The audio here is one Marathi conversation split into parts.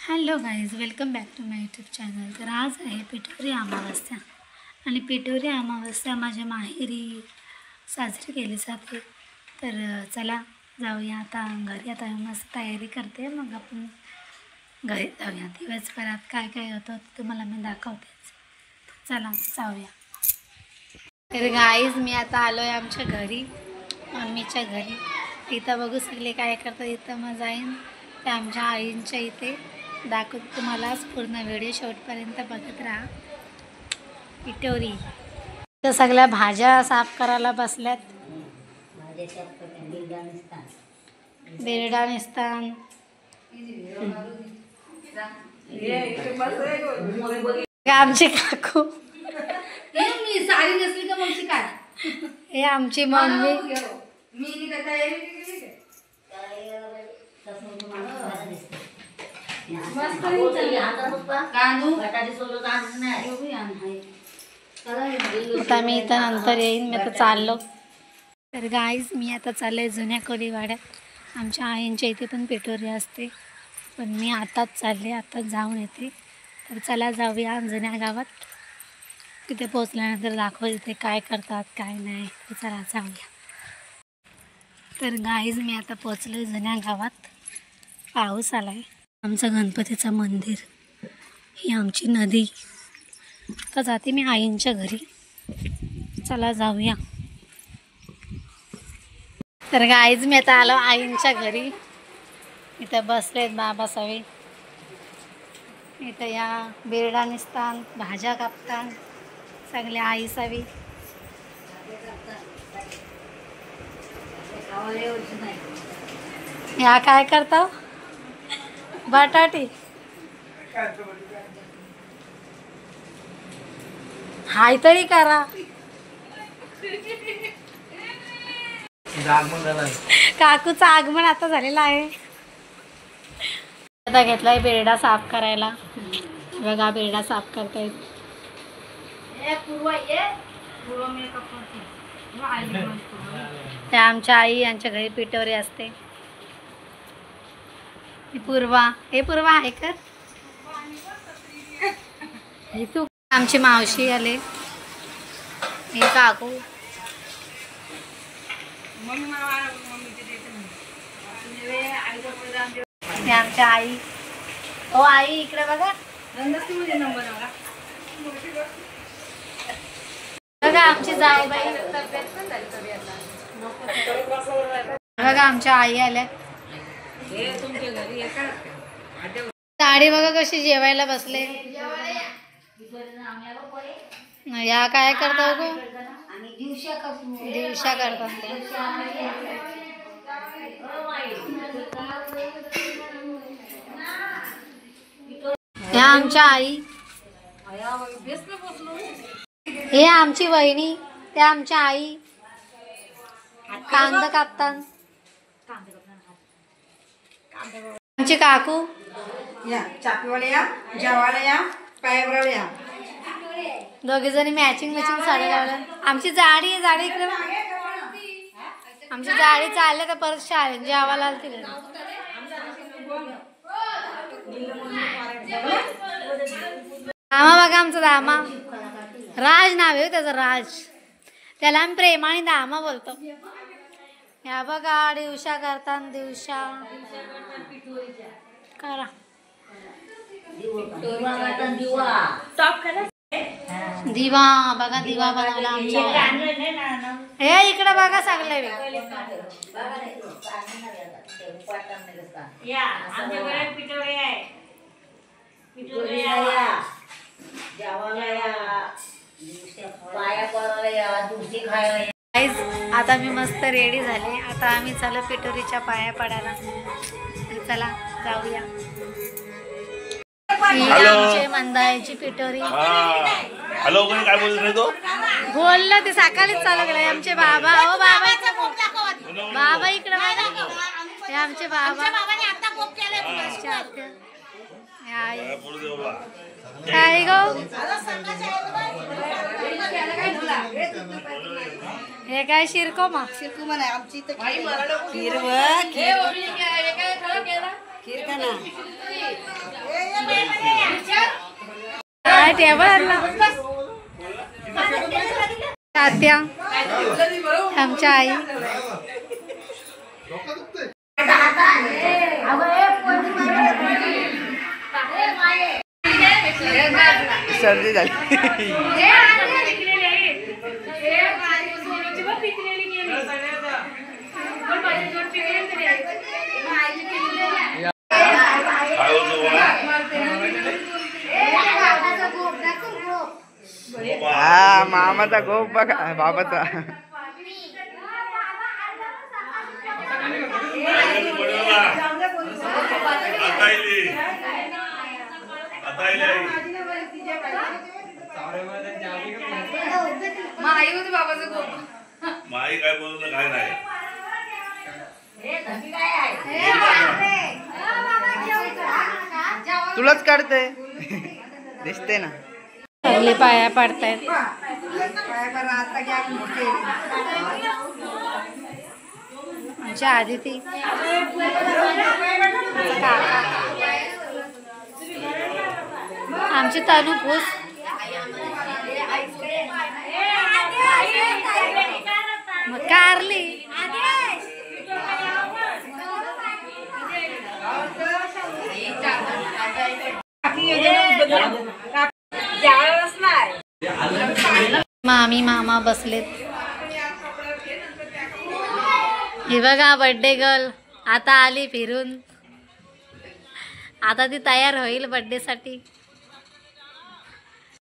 Hello guys, welcome back to my YouTube channel. तर आज आहे पिठोरी अमावस्या आणि पिठोरी अमावस्या माझ्या माहेरी साजरी केली जाते. तर चला जाऊया आता घरी. आता मस्त तयारी करते, मग आपण घरी जाऊया. दिवसभरात काय काय होतं तुम्हाला मी दाखवतेच. चला जाऊया. तर गाईज मी आता आलो आहे आमच्या घरी, मम्मीच्या घरी. इथं बघू सगळे काय करतात. इथं मग जाईन ते आमच्या आईंच्या इथे दाखवते तुम्हालाच. पूर्ण व्हिडिओ शेवटपर्यंत बघत राहा. पिठोरी तर सगळ्या भाज्या साफ करायला बसल्यात. बेरडा निसतान आमची काकू, साडी नसली का मग काय हे आमची मम्मी. आता मी इथं नंतर येईन, मी आता चाललो. तर गाईज मी आता चालले जुन्या कोळीवाड्यात. आमच्या आईंच्या इथे पण पिठोरी असते, पण मी आताच चालले, आताच जाऊन येते. तर चला जाऊया जुन्या गावात. तिथे पोचल्यानंतर दाखव तिथे काय करतात काय नाही. तर चला जाऊया. तर गाईज मी आता पोचले जुन्या गावात. पाऊस आलाय. आमचं गणपतीचं मंदिर, ही आमची नदी. तर जाते मी आईंच्या घरी. चला जाऊया. तर गाईज मी आता आलो आईंच्या घरी. इथं बसलेत बाबा सगळे. इथं या बेरडा निसतान, भाज्या कापतान सगळे आई सवी. या काय करता बटाटी. हाय तरी करा. काकूचं आगमन आता झालेलं आहे. आता घेतलाय बेरडा साफ करायला. बघा बेरडा साफ करतायत. त्या आमच्या आई यांच्या घरी पिठोरी असते. पूर्वा, हे पूर्वा आहे का? हे तू. आमची मावशी आले. हे काकू. हे आमच्या आई. ओ आई इकडे बघा. बघा आमची जाऊबाई. बघा आमच्या आई आल्या. गाडी बघा कशी जेवायला बसले. या काय करता गो? दिवशा करतात. ह्या आमच्या आई. हे आमची वहिनी. त्या आमच्या आई. कांदा कापतात. आमची काकू. या चापीवाले या, जेवायला या, पायावर या. दोघी जणी मॅचिंग साड्या लावल्या. आमची जाडी इकडे. आमची जाडी चालल्या तर परत शाळेत जेवायला आली तिकडे. दामा बघा आमचा दामा. राज नाव आहे त्याचं, राज. त्याला आम्ही प्रेमाने दामा बोलतो. ह्या बघा दिवशा करतात. दिवशा करा. दिवा बघा, दिवा बनवला आमच्या. हे इकडे बघा सगळे. आता मी मस्त रेडी झाले. आता आम्ही चालू पिठोरीच्या पाया पडायला. चला जाऊया. आमची मंदायची पिठोरी. हॅलो काय बोलत तो बोललं ते सकाळीच चालू केलं. आमचे बाबा. हो बाबा, बाबा इकडे बघा. हे आमचे बाबा. काय गो? हे काय शिरको मा? शिरकू म्हणा आमची तर खीर. काय टेबल आणला तात्या आमच्या आई सर्दी झाली हा मामाचा गोप बघा बाबाचा माई काय बोलत काय नाही तुलाच काढते दिसते ना पहिले पाया पडतायत आमच्या आधी ती आमची तनू पूस मग कारली मामी मामा बसलेत हे बघा बर्थडे गर्ल आता आली फिरून आता ती तयार होईल बर्थडे साठी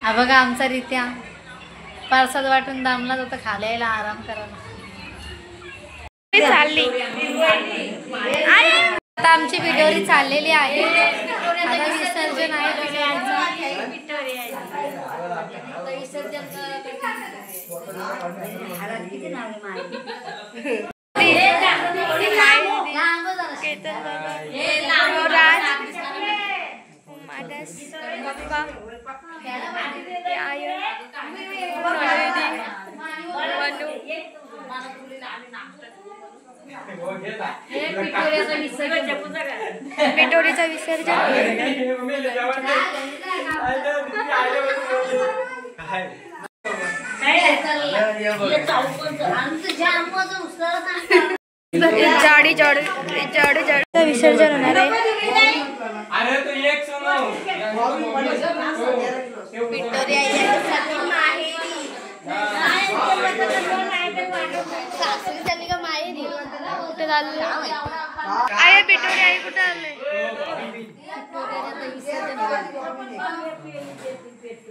हा बघा आमचा रित्या प्रसाद वाटून दामला जातं खाली यायला आराम करायला चालली आता आमची पिठोरी चाललेली आहे आता विसर्जन आहे पिठोरीचा विसर्जन जाडी जाडी जाडी जाडी विसर्जन होणार आहे आई पिठोरी आई कुठे आले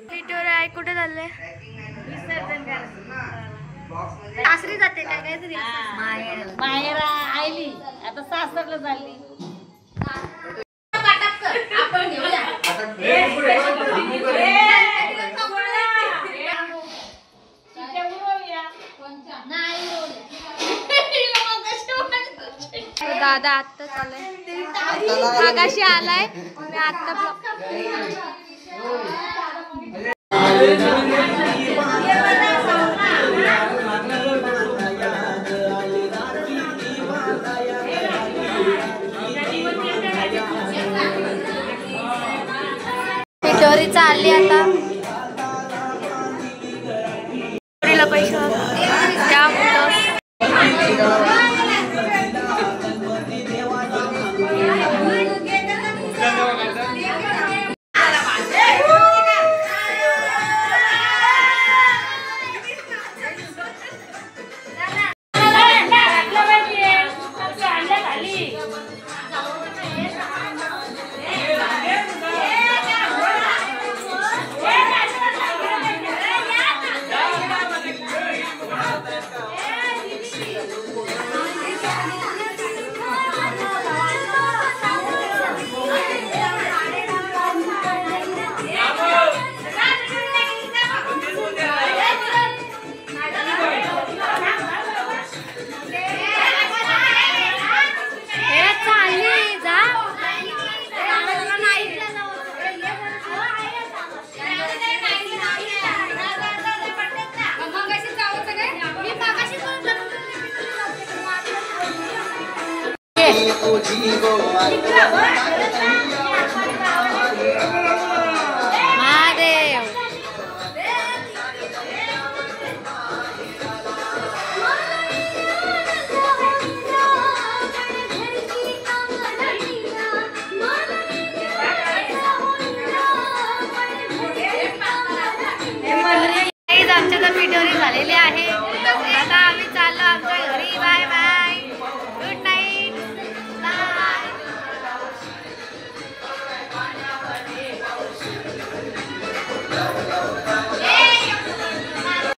पिठोरी आई कुठे चालले विसर्जन सासरी जाते काय काहीतरी माहेर आईली आता सासरला झाली आपण घेऊया दादा आत्ता चाललाय मागाशी आलाय मी आत्ता पिठोरी चालली आता पैसा महादेव पिठोरी झालेली आहे. आता आम्ही चाललो आमच्या घरी. Bye bye.